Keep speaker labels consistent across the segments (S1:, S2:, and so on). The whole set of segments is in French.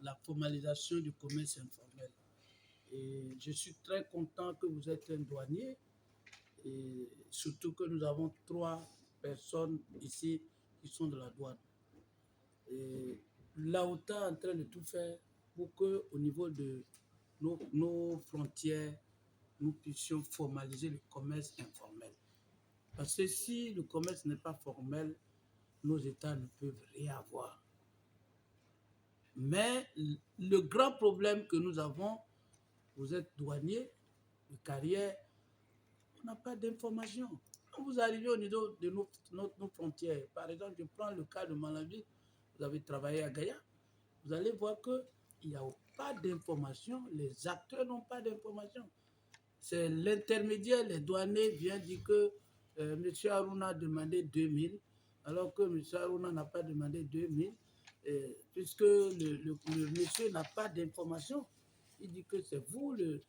S1: la formalisation du commerce informel. Et je suis très content que vous êtes un douanier, et surtout que nous avons 3 personnes ici qui sont de la douane. Et l'AOTA est en train de tout faire pour qu'au niveau de nos frontières, nous puissions formaliser le commerce informel. Parce que si le commerce n'est pas formel, nos États ne peuvent rien avoir. Mais le grand problème que nous avons, vous êtes douanier de carrière, on n'a pas d'information. Quand vous arrivez au niveau de nos frontières, par exemple, je prends le cas de Malanville, vous avez travaillé à Gaïa, vous allez voir qu'il n'y a pas d'information, les acteurs n'ont pas d'information. C'est l'intermédiaire, les douaniers viennent dire que M. Harouna a demandé 2000, alors que M. Harouna n'a pas demandé 2000, puisque le monsieur n'a pas d'information. Il dit que c'est vous le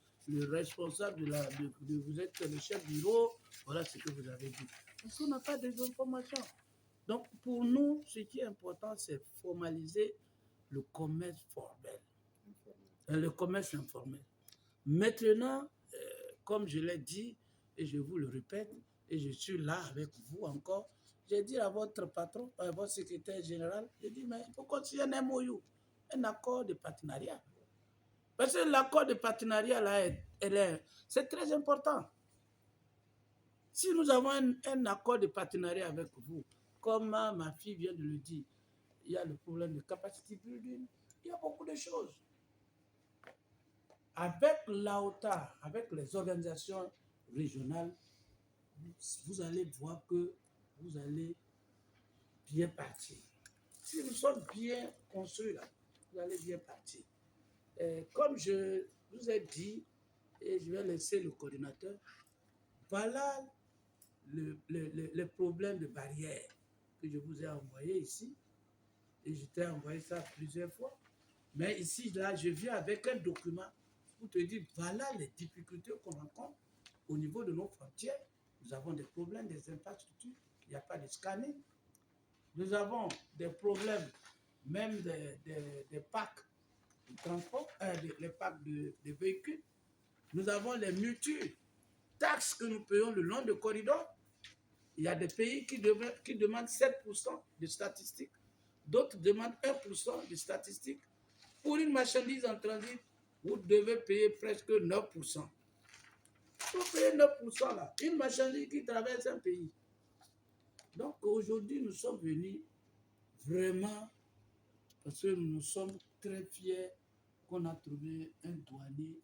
S1: responsable vous êtes le chef du bureau, voilà ce que vous avez dit. Parce qu'on n'a pas d'informations. Donc pour nous, ce qui est important, c'est formaliser le commerce formel, le commerce informel. Maintenant, comme je l'ai dit, et je vous le répète, et je suis là avec vous encore, j'ai dit à votre patron, à votre secrétaire général, j'ai dit, mais il faut qu'on signe un MOU, un accord de partenariat. Parce que l'accord de partenariat, là, c'est très important. Si nous avons un accord de partenariat avec vous, comme ma fille vient de le dire, il y a le problème de capacity building, il y a beaucoup de choses. Avec l'AOTA, avec les organisations régionales, vous allez voir que vous allez bien partir. Si nous sommes bien construits là, vous allez bien partir. Comme je vous ai dit, et je vais laisser le coordinateur, voilà le problème de barrière que je vous ai envoyé ici. Et je t'ai envoyé ça plusieurs fois. Mais ici, là, je viens avec un document pour te dire, voilà les difficultés qu'on rencontre au niveau de nos frontières. Nous avons des problèmes des infrastructures, il n'y a pas de scanning. Nous avons des problèmes même des packs de transport, les packs de véhicules. Nous avons les multiples taxes que nous payons le long de corridors. Il y a des pays qui demandent 7% de statistiques, d'autres demandent 1% de statistiques. Pour une marchandise en transit, vous devez payer presque 9%. Vous payez 9% là, une marchandise qui traverse un pays. Donc aujourd'hui, nous sommes venus vraiment parce que nous sommes très fiers qu'on a trouvé un douanier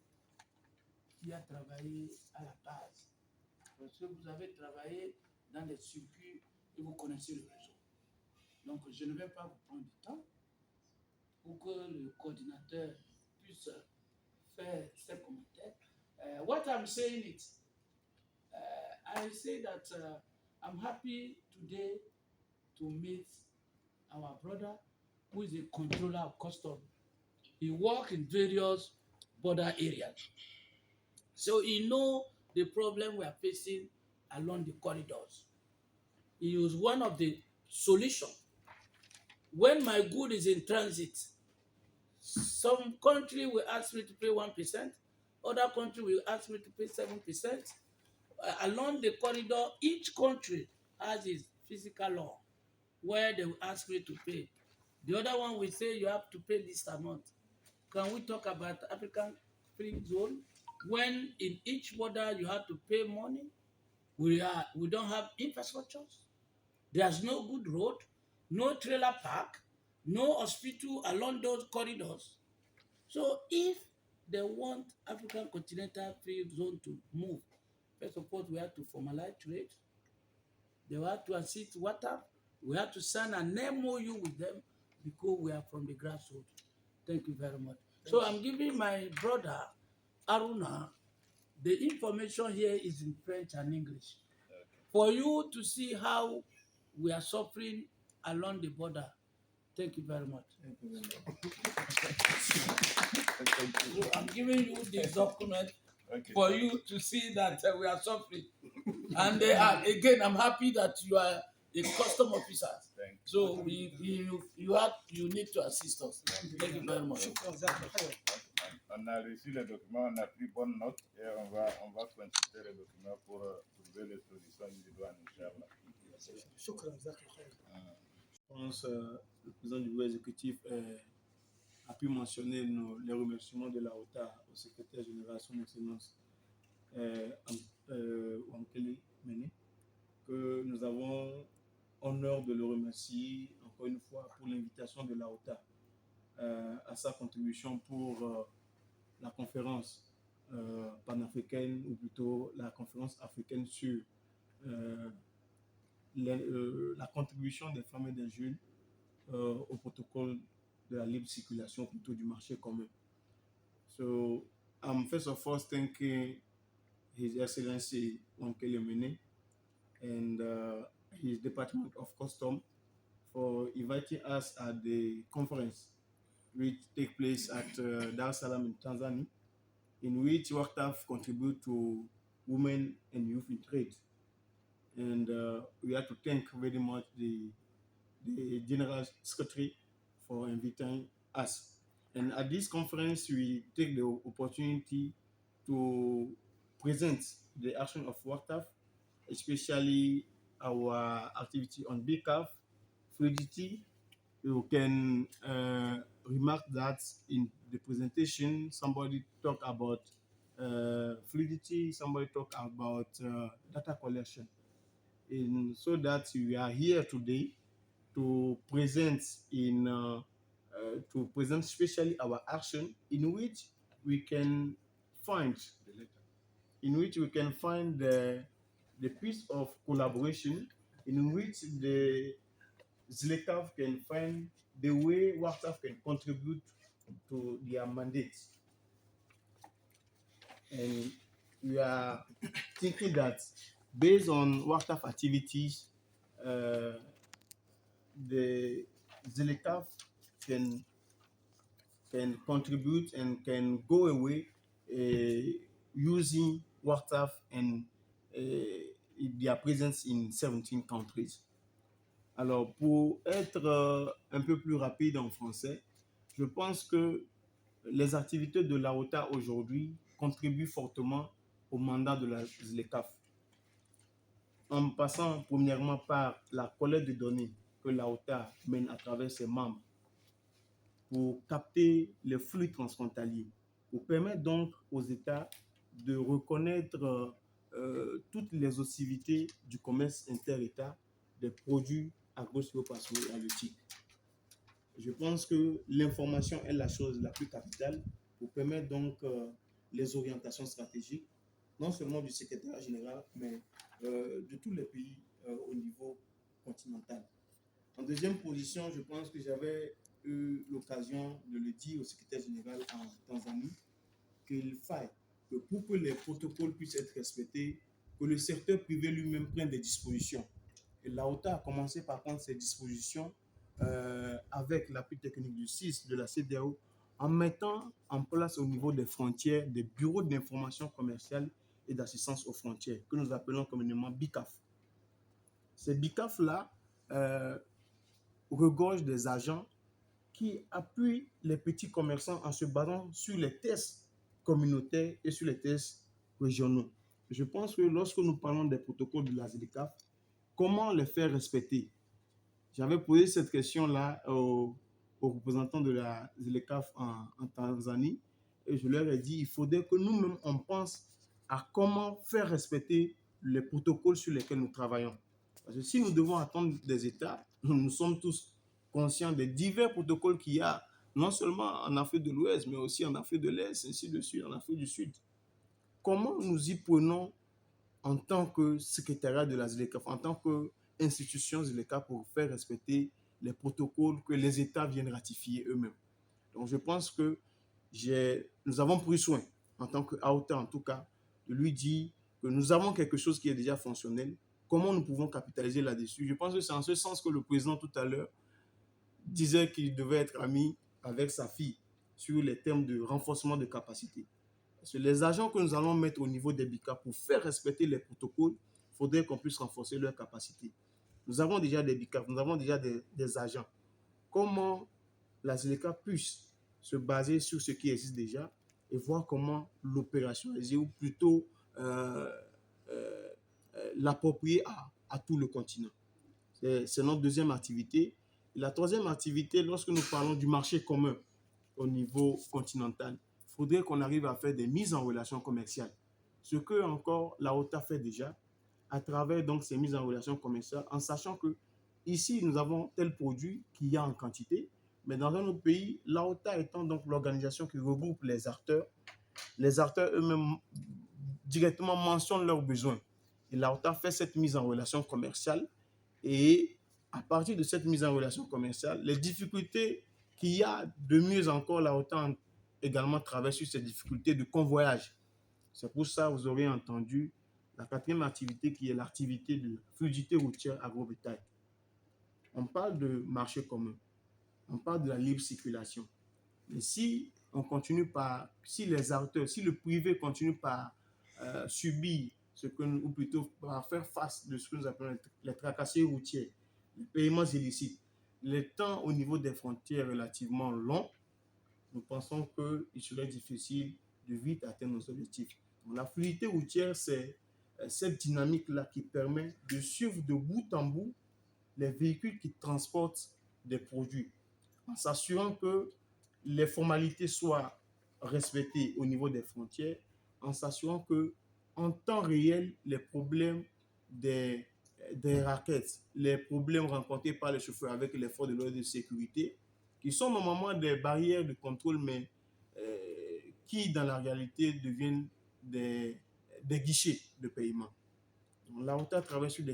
S1: qui a travaillé à la base. Parce que vous avez travaillé dans les circuits et vous connaissez le réseau. Donc je ne vais pas vous prendre du temps pour que le coordinateur puisse faire ses commentaires. What I'm saying is, I say that I'm happy today to meet our brother who is a controller of customs. He works in various border areas. So he knows the problem we are facing along the corridors. He was one of the solutions. When my good is in transit, some country will ask me to pay 1%, other country will ask me to pay 7%. Along the corridor, each country has its physical law where they will ask me to pay. The other one will say you have to pay this amount. Can we talk about African free zone? When in each border you have to pay money, we don't have infrastructures. There's no good road, no trailer park, no hospital along those corridors. So if they want African continental free zone to move, first of all, we have to formalize trade. They have to assist water. We have to sign an MOU with them because we are from the grassroots. Thank you very much. So I'm giving my brother, Aruna, the information here is in French and English. For you to see how we are suffering along the border. Thank you very much.
S2: Thank you very much.
S1: So I'm giving you this document for you to see that we are suffering. And again, I'm happy that you are a custom officer.
S2: Thank you.
S1: So you need to assist us. Thank you very much.
S2: On a reçu les documents, on a pris bonne note et on va consulter les documents pour trouver les solutions idoines, Inch'Allah.
S3: Je pense que le président du bureau exécutif a pu mentionner les remerciements de la OTA au secrétaire général, son excellence Wankele Mene, que nous avons honneur de le remercier encore une fois pour l'invitation de la OTA à sa contribution pour la conférence panafricaine, ou plutôt la conférence africaine sur la contribution des femmes et des jeunes au protocole de la libre circulation, plutôt du marché commun. So I'm first of all thanking His Excellency Wankele Mene and his Department of Custom for inviting us at the conference which take place at Dar es Salaam in Tanzania, in which WACTAF contribute to women and youth in trade. And we have to thank very much the General Secretary for inviting us. And at this conference, we take the opportunity to present the action of WACTAF, especially our activity on BCAF, fluidity. You can remark that in the presentation, somebody talked about fluidity, somebody talked about data collection. And so that we are here today to present especially our action in which we can find the piece of collaboration in which the ZLECAF can find the way WACTAF can contribute to their mandate. And we are thinking that based on WACTAF activities, the ZLECAF can contribute and can go away using WACTAF and their presence in 17 countries. Alors, pour être un peu plus rapide en français, je pense que les activités de la OTA aujourd'hui contribuent fortement au mandat de la ZLECAF. En passant premièrement par la collecte de données que la OTA mène à travers ses membres pour capter les flux transfrontaliers, pour permettre donc aux États de reconnaître toutes les activités du commerce inter-État des produits agro-halieutiques. Je pense que l'information est la chose la plus capitale pour permettre donc les orientations stratégiques, non seulement du secrétaire général, mais de tous les pays au niveau continental. En deuxième position, je pense que j'avais eu l'occasion de le dire au secrétaire général en Tanzanie, qu'il faille que pour que les protocoles puissent être respectés, que le secteur privé lui-même prenne des dispositions. Et la OTA a commencé par prendre ces dispositions avec l'appui technique du CIS, de la CEDEAO, en mettant en place au niveau des frontières des bureaux d'information commerciale et d'assistance aux frontières, que nous appelons communément BICAF. Ces BICAF-là regorgent des agents qui appuient les petits commerçants en se basant sur les tests communautaires et sur les tests régionaux. Je pense que lorsque nous parlons des protocoles de la ZLECAF, comment les faire respecter? J'avais posé cette question-là aux représentants de la ZLECAF en Tanzanie et je leur ai dit il faudrait que nous-mêmes on pense à comment faire respecter les protocoles sur lesquels nous travaillons. Parce que si nous devons attendre des États, nous sommes tous conscients des divers protocoles qu'il y a, non seulement en Afrique de l'Ouest, mais aussi en Afrique de l'Est, ainsi de suite, en Afrique du Sud. Comment nous y prenons en tant que secrétariat de la ZLECAF, en tant qu'institution ZLECAF pour faire respecter les protocoles que les États viennent ratifier eux-mêmes. Donc je pense que nous avons pris soin, en tant qu'AOTA en tout cas, de lui dire que nous avons quelque chose qui est déjà fonctionnel, comment nous pouvons capitaliser là-dessus. Je pense que c'est en ce sens que le président tout à l'heure disait qu'il devait être ami avec sa fille sur les termes de renforcement de capacité. Parce que les agents que nous allons mettre au niveau des BICA pour faire respecter les protocoles, il faudrait qu'on puisse renforcer leur capacité. Nous avons déjà des BICAF, nous avons déjà des agents. Comment la ZLECA puisse se baser sur ce qui existe déjà et voir comment l'opérationnaliser ou plutôt l'approprier à tout le continent. C'est notre deuxième activité. Et la troisième activité, lorsque nous parlons du marché commun au niveau continental, il faudrait qu'on arrive à faire des mises en relation commerciales. Ce que encore la OTA fait déjà à travers donc ces mises en relation commerciales, en sachant que ici nous avons tel produit qu'il y a en quantité, mais dans un autre pays, la OTA étant donc l'organisation qui regroupe les acteurs eux-mêmes directement mentionnent leurs besoins. Et la OTA fait cette mise en relation commerciale et à partir de cette mise en relation commerciale, les difficultés qu'il y a de mieux encore, la OTA également travaille sur ces difficultés de convoyage. C'est pour ça que vous aurez entendu la quatrième activité qui est l'activité de fluidité routière agro-bétail. On parle de marché commun, on parle de la libre circulation. Mais si on continue par, si les acteurs, si le privé continue par subir ce que nous, ou plutôt par faire face de ce que nous appelons les tracasseries routières, les paiements illicites, les temps au niveau des frontières relativement longs, nous pensons qu'il serait difficile de vite atteindre nos objectifs. Donc, la fluidité routière, c'est cette dynamique-là qui permet de suivre de bout en bout les véhicules qui transportent des produits, en s'assurant que les formalités soient respectées au niveau des frontières, en s'assurant que en temps réel, les problèmes des raquettes, les problèmes rencontrés par les chauffeurs avec les forces de l'ordre de sécurité, qui sont normalement des barrières de contrôle, mais qui, dans la réalité, deviennent des guichets de paiement. Donc, la OTA travaille sur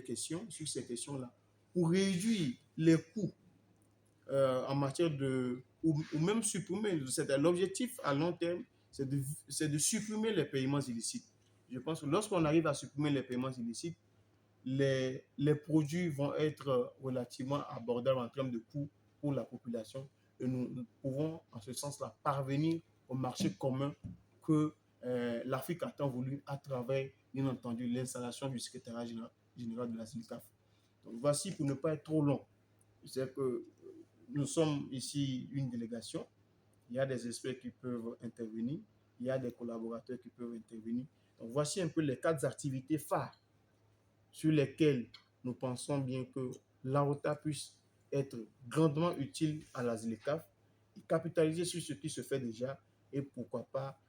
S3: ces questions-là, pour réduire les coûts en matière de, ou même supprimer, l'objectif à long terme, c'est de supprimer les paiements illicites. Je pense que lorsqu'on arrive à supprimer les paiements illicites, les produits vont être relativement abordables en termes de coûts pour la population et nous pouvons en ce sens-là parvenir au marché commun que l'Afrique a tant voulu à travers, bien entendu, l'installation du secrétariat général de la ZLECAf. Donc voici, pour ne pas être trop long, c'est que nous sommes ici une délégation, il y a des experts qui peuvent intervenir, il y a des collaborateurs qui peuvent intervenir. Donc voici un peu les 4 activités phares sur lesquelles nous pensons bien que l'AOTA puisse être grandement utile à la ZLECAf, capitaliser sur ce qui se fait déjà et pourquoi pas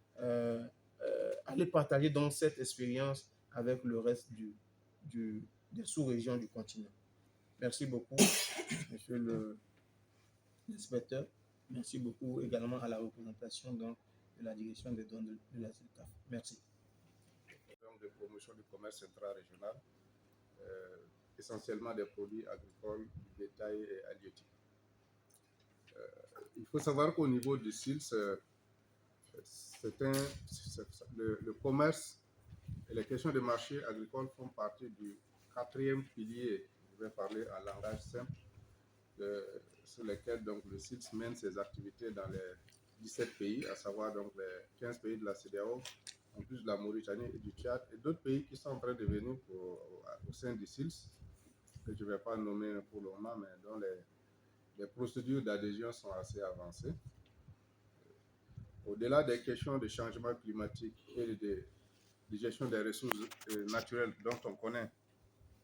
S3: aller partager donc cette expérience avec le reste des sous-régions du continent. Merci beaucoup, monsieur l'inspecteur. Merci beaucoup également à la représentation donc, de la direction des douanes de la ZLECAf. Merci.
S2: De promotion du commerce intra-régional, essentiellement des produits agricoles, du bétail et halieutiques. Il faut savoir qu'au niveau du SILS, le commerce et les questions de marché agricole font partie du 4e pilier, je vais parler en langage simple, sur lesquels donc, le SILS mène ses activités dans les 17 pays, à savoir donc, les 15 pays de la CEDEAO, en plus de la Mauritanie et du Tchad, et d'autres pays qui sont en train de venir au sein du SILS, que je ne vais pas nommer pour le moment, mais dont les procédures d'adhésion sont assez avancées. Au-delà des questions de changement climatique et de gestion des ressources naturelles dont on connaît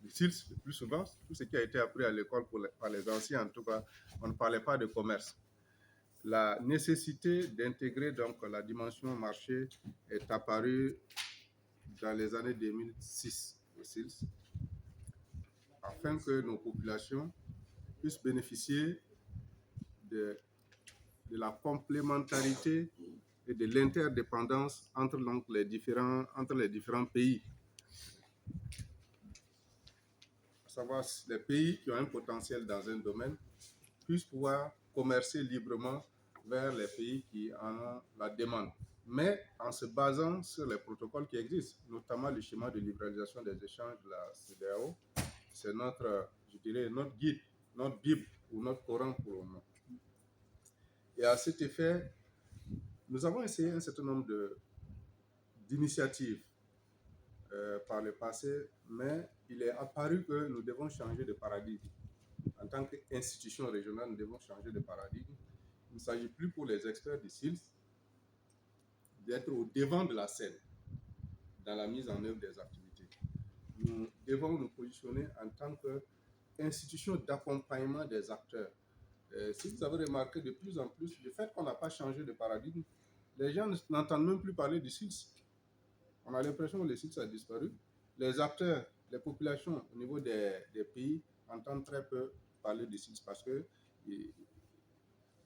S2: le SILS le plus souvent, tout ce qui a été appris à l'école par les anciens, en tout cas, on ne parlait pas de commerce. La nécessité d'intégrer donc la dimension marché est apparue dans les années 2006 au SILS, afin que nos populations puissent bénéficier de la complémentarité et de l'interdépendance entre donc, les différents pays. À savoir, les pays qui ont un potentiel dans un domaine puissent pouvoir commercer librement vers les pays qui en ont la demande, mais en se basant sur les protocoles qui existent, notamment le schéma de libéralisation des échanges de la CEDEAO. C'est notre guide, notre Bible ou notre Coran pour le moment. Et à cet effet, nous avons essayé un certain nombre d'initiatives par le passé, mais il est apparu que nous devons changer de paradigme. En tant qu'institution régionale, nous devons changer de paradigme. Il ne s'agit plus pour les experts du SILS d'être au devant de la scène dans la mise en œuvre des activités. Nous devons nous positionner en tant qu'institution d'accompagnement des acteurs. Si vous avez remarqué de plus en plus, le fait qu'on n'a pas changé de paradigme, les gens n'entendent même plus parler du SILS. On a l'impression que le SILS a disparu. Les acteurs, les populations au niveau des pays entendent très peu parler du SILS parce que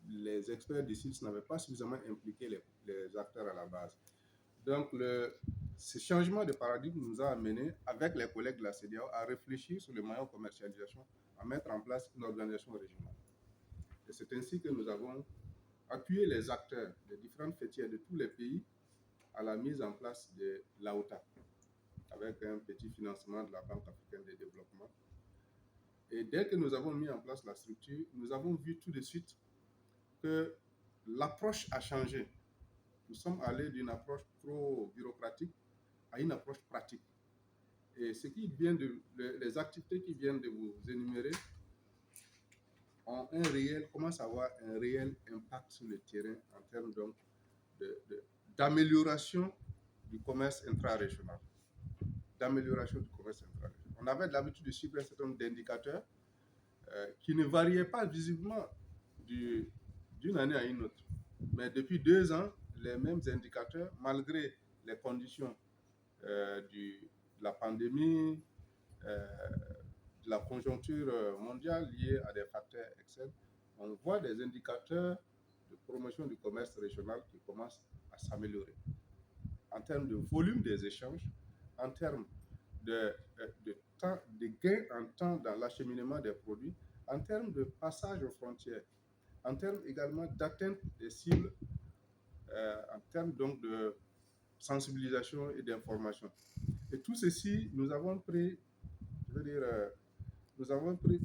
S2: les experts du SILS n'avaient pas suffisamment impliqué les acteurs à la base. Donc, ce changement de paradigme nous a amené, avec les collègues de la CEDEAO, à réfléchir sur les moyens de commercialisation, à mettre en place une organisation régionale. Et c'est ainsi que nous avons appuyé les acteurs des différentes fêtières de tous les pays à la mise en place de l'AOTA, avec un petit financement de la Banque africaine de développement. Et dès que nous avons mis en place la structure, nous avons vu tout de suite que l'approche a changé. Nous sommes allés d'une approche trop bureaucratique à une approche pratique. Et les activités qui viennent de vous énumérer commencent à avoir un réel impact sur le terrain en termes donc d'amélioration du commerce intra-régional. On avait l'habitude de suivre un certain nombre d'indicateurs qui ne variaient pas visiblement d'une année à une autre. Mais depuis 2 ans, les mêmes indicateurs, malgré les conditions de la pandémie, de la conjoncture mondiale liée à des facteurs externes, on voit des indicateurs de promotion du commerce régional qui commencent à s'améliorer. En termes de volume des échanges, en termes de gains en temps dans l'acheminement des produits, en termes de passage aux frontières, en termes également d'atteinte des cibles, en termes donc de sensibilisation et d'information. Et tout ceci, nous avons pris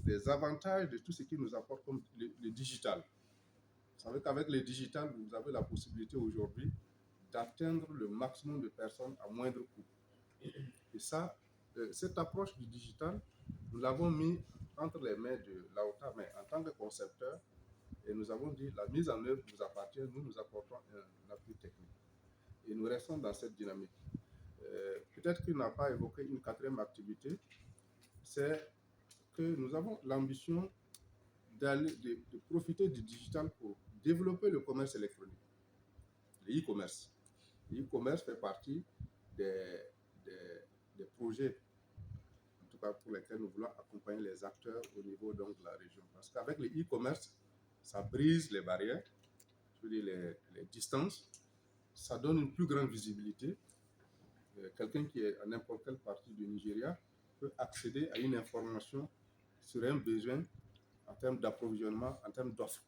S2: des avantages de tout ce qui nous apporte comme le digital. Vous savez qu'avec le digital, vous avez la possibilité aujourd'hui d'atteindre le maximum de personnes à moindre coût. Et ça, cette approche du digital, nous l'avons mis entre les mains de l'AOTA, mais en tant que concepteur, et nous avons dit la mise en œuvre nous appartient, nous apportons un appui technique. Et nous restons dans cette dynamique. Peut-être qu'il n'a pas évoqué une 4e activité, c'est que nous avons l'ambition de profiter du digital pour développer le commerce électronique, le e-commerce. Le e-commerce fait partie des projets, en tout cas pour lesquels nous voulons accompagner les acteurs au niveau donc, de la région. Parce qu'avec le e-commerce, ça brise les barrières, je veux dire les distances, ça donne une plus grande visibilité. Quelqu'un qui est à n'importe quelle partie du Nigeria peut accéder à une information sur un besoin en termes d'approvisionnement, en termes d'offres.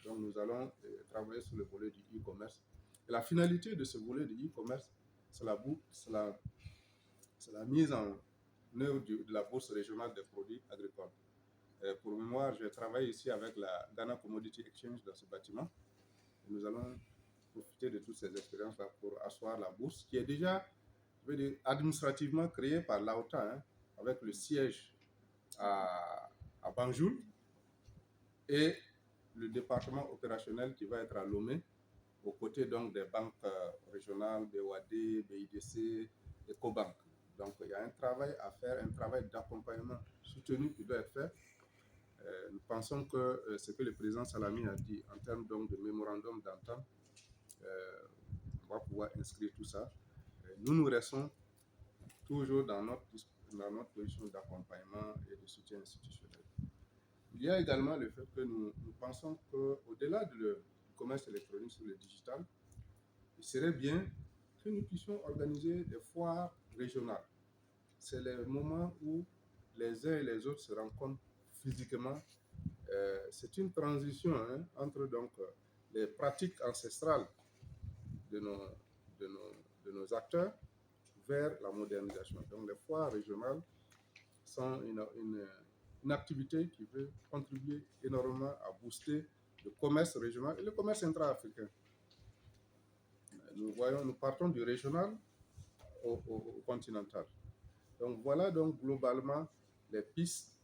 S2: Donc nous allons travailler sur le volet du e-commerce. Et la finalité de ce volet du e-commerce, c'est la mise en œuvre de la bourse régionale des produits agricoles. Pour mémoire, je travaille ici avec la Ghana Commodity Exchange dans ce bâtiment. Et nous allons profiter de toutes ces expériences-là pour asseoir la bourse, qui est déjà, je veux dire, administrativement créée par l'AOTA, avec le siège à Banjul et le département opérationnel qui va être à Lomé, aux côtés donc des banques régionales, BOAD, BIDC, EcoBank. Donc il y a un travail à faire, un travail d'accompagnement soutenu qui doit être fait. Nous pensons que ce que le président Salami a dit en termes donc de mémorandum d'entente, on va pouvoir inscrire tout ça. Nous restons toujours dans notre position d'accompagnement et de soutien institutionnel. Il y a également le fait que nous pensons qu'au-delà du commerce électronique sur le digital, il serait bien que nous puissions organiser des foires régionales. C'est le moment où les uns et les autres se rencontrent physiquement. C'est une transition entre donc, les pratiques ancestrales de nos acteurs vers la modernisation. Donc les foires régionales sont une activité qui veut contribuer énormément à booster le commerce régional et le commerce intra-africain. Nous partons du régional au continental. Donc voilà donc globalement les pistes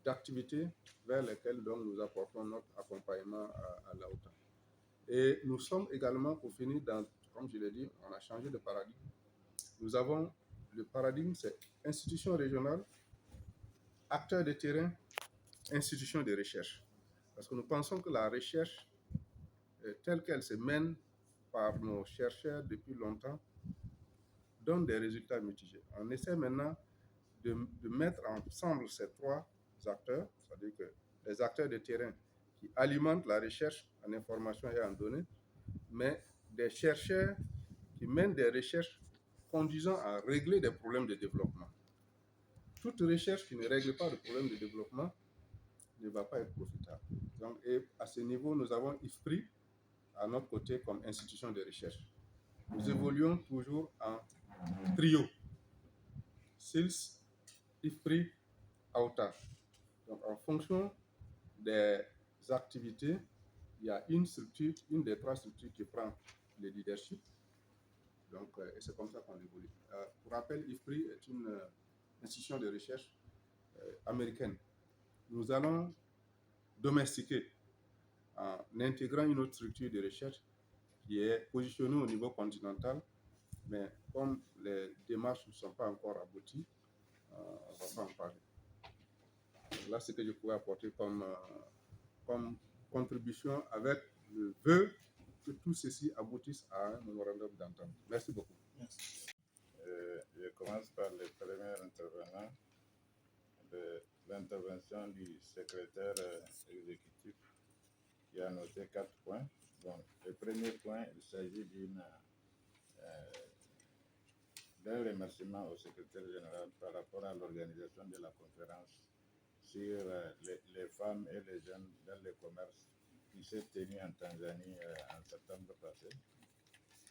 S2: d'activités vers lesquelles donc, nous apportons notre accompagnement à la OTAN. Et nous sommes également, pour finir, comme je l'ai dit, on a changé de paradigme. Nous avons le paradigme, c'est institution régionale, acteurs de terrain, institution de recherche. Parce que nous pensons que la recherche, telle qu'elle se mène par nos chercheurs depuis longtemps, donne des résultats mitigés. On essaie maintenant de mettre ensemble ces trois acteurs, c'est-à-dire que les acteurs de terrain qui alimentent la recherche en information et en données, mais des chercheurs qui mènent des recherches conduisant à régler des problèmes de développement. Toute recherche qui ne règle pas de problème de développement ne va pas être profitable. Donc, et à ce niveau, nous avons IFPRI à notre côté comme institution de recherche. Nous évoluons toujours en trio. SILS, IFPRI, AOTA. Donc, en fonction des activités, il y a une structure, une des trois structures qui prend le leadership. Donc, et c'est comme ça qu'on évolue. Pour rappel, IFPRI est une institution de recherche américaine. Nous allons domestiquer en intégrant une autre structure de recherche qui est positionnée au niveau continental, mais comme les démarches ne sont pas encore abouties, on ne va pas en parler. Là, c'est ce que je pouvais apporter comme contribution avec le vœu que tout ceci aboutisse à un mémorandum d'entente. Merci beaucoup.
S3: Merci.
S4: Je commence par le premier intervenant, l'intervention du secrétaire exécutif qui a noté 4 points. Donc, le premier point, il s'agit d'un remerciement au secrétaire général par rapport à l'organisation de la conférence sur les femmes et les jeunes dans le commerce qui s'est tenue en Tanzanie en septembre passé.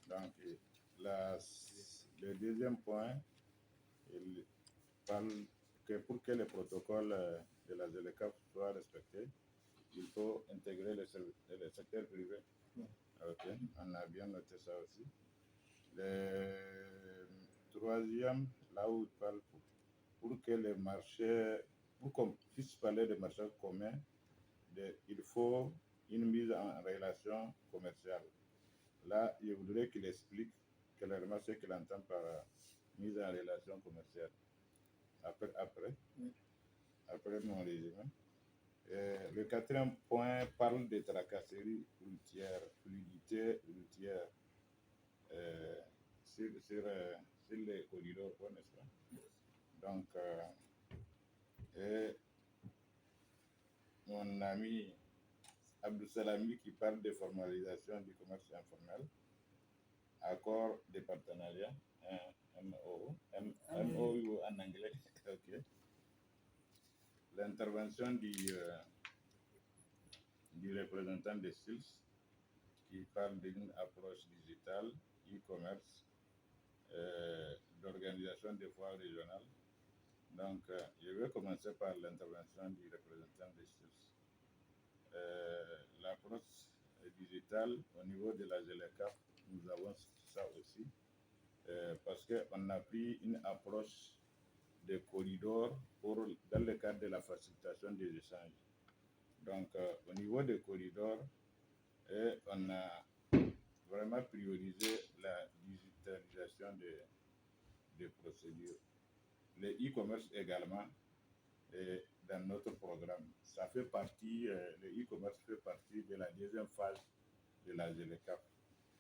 S4: Donc, le deuxième point, il parle que pour que le protocole de la ZLECAf soit respecté, il faut intégrer le secteur privé. Ok, on a bien noté ça aussi. Le troisième, là où il parle pour que les marchés, pour qu'on puisse parler de marchés communs, il faut une mise en relation commerciale. Là, je voudrais qu'il explique clairement ce qu'il entend par mise en relation commerciale. Après mon résumé. Le quatrième point parle des tracasseries routières, fluidité routière sur les corridors, n'est-ce pas? Donc, et mon ami Abdou Salami qui parle de formalisation du commerce informel, accord de partenariat, MOU en anglais. Okay. L'intervention du représentant des SILS qui parle d'une approche digitale, e-commerce, d'organisation des foires régionales. Donc, je vais commencer par l'intervention du représentant des SILS. L'approche digitale au niveau de la ZLECAf, nous avons ça aussi, parce qu'on a pris une approche de corridors dans le cadre de la facilitation des échanges. Donc, au niveau des corridors, on a vraiment priorisé la digitalisation des procédures. Le e-commerce également est dans notre programme. Ça fait partie, le e-commerce fait partie de la deuxième phase de la ZLECAf.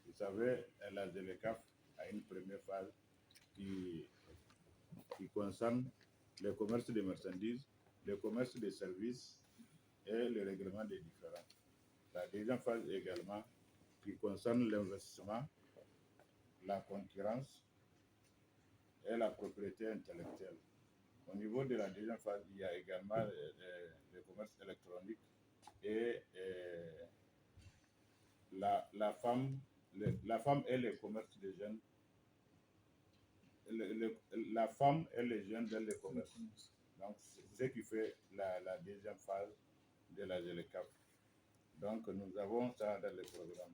S4: Vous savez, la ZLECAf a une première phase qui concerne le commerce des marchandises, le commerce des services et le règlement des différends. La deuxième phase également qui concerne l'investissement, la concurrence et la propriété intellectuelle. Au niveau de la deuxième phase, il y a également le commerce électronique et la femme et le commerce des jeunes. La femme et les jeunes dans le commerce. Donc, c'est ce qui fait la deuxième phase de la ZLECAf. Donc, nous avons ça dans le programme.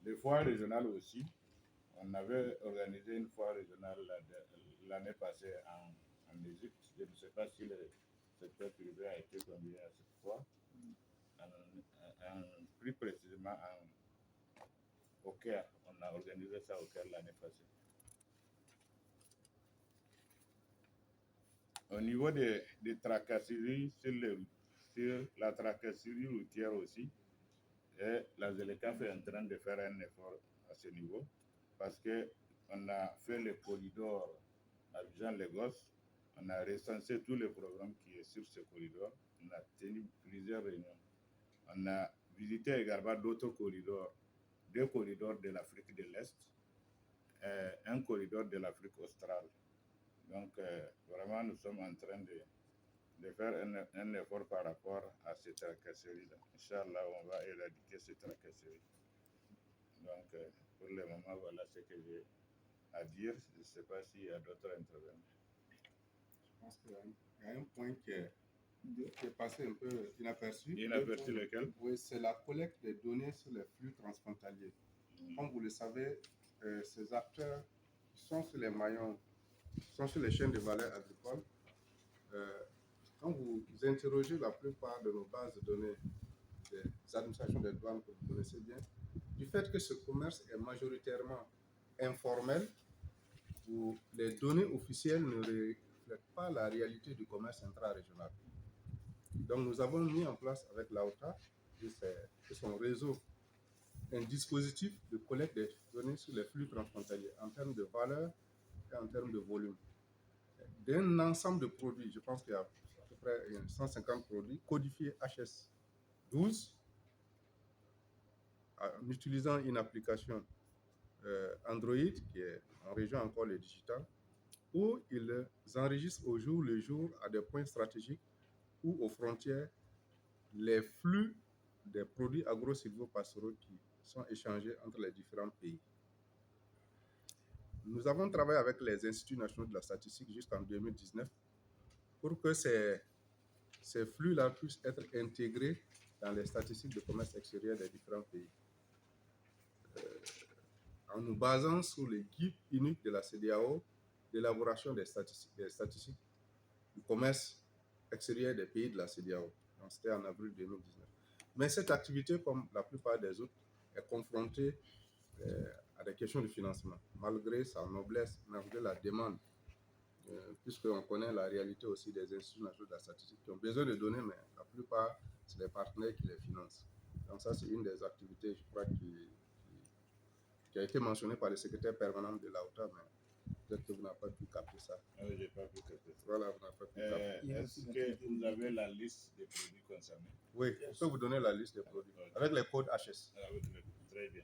S4: Les foires régionales aussi, On avait organisé une foire régionale l'année passée en Égypte. Je ne sais pas si le secteur privé a été convié à cette fois. Plus précisément au Caire. On a organisé ça au Caire l'année passée. Au niveau des tracasseries sur la tracasserie routière aussi, la ZLECAF est en train de faire un effort à ce niveau parce qu'on a fait le corridor Abidjan-Lagos, on a recensé tous les programmes qui sont sur ce corridor, on a tenu plusieurs réunions. On a visité également d'autres corridors, 2 corridors de l'Afrique de l'Est, un corridor de l'Afrique australe. Donc, vraiment, nous sommes en train de faire un effort par rapport à ces tracasseries-là. Inch'Allah, on va éradiquer ces tracasseries. Donc, pour le moment, voilà ce que j'ai à dire. Je ne sais pas s'il y a d'autres intervenants.
S2: Je pense qu'il y a un point qui est passé un peu inaperçu.
S4: Inaperçu lequel?
S2: Oui, c'est la collecte des données sur les flux transfrontaliers. Comme vous le savez, ces acteurs qui sont sur les maillons, qui sont sur les chaînes de valeur agricoles, quand vous interrogez la plupart de nos bases de données des administrations des douanes que vous connaissez bien, du fait que ce commerce est majoritairement informel, où les données officielles ne reflètent pas la réalité du commerce intra-régional. Donc nous avons mis en place avec l'AOTA et son réseau un dispositif de collecte des données sur les flux transfrontaliers en termes de valeur et en termes de volume. D'un ensemble de produits, je pense qu'il y a à peu près 150 produits codifiés HS12 en utilisant une application Android qui est en région encore les digital, où ils enregistrent au jour le jour à des points stratégiques ou aux frontières les flux des produits agro-silvopastoraux qui sont échangés entre les différents pays. Nous avons travaillé avec les instituts nationaux de la statistique jusqu'en 2019 pour que ces flux-là puissent être intégrés dans les statistiques de commerce extérieur des différents pays. En nous basant sur les guides uniques de la CEDEAO d'élaboration des statistiques du commerce extérieur des pays de la CEDEAO. C'était en avril 2019. Mais cette activité, comme la plupart des autres, est confrontée à des questions de financement, malgré sa noblesse, malgré la demande, puisqu'on connaît la réalité aussi des instituts nationaux de la statistique qui ont besoin de données, mais la plupart, c'est les partenaires qui les financent. Donc ça, c'est une des activités, je crois, qui a été mentionnée par le secrétaire permanent de l'AOTA, mais peut-être que vous n'avez pas pu capter ça.
S4: Oui, je n'ai pas pu capter ça.
S2: Voilà, vous n'avez pas pu capter.
S4: Est-ce que vous avez la liste des produits concernés?
S2: Oui, je peux vous donner la liste des produits, avec les codes HS.
S4: Très bien.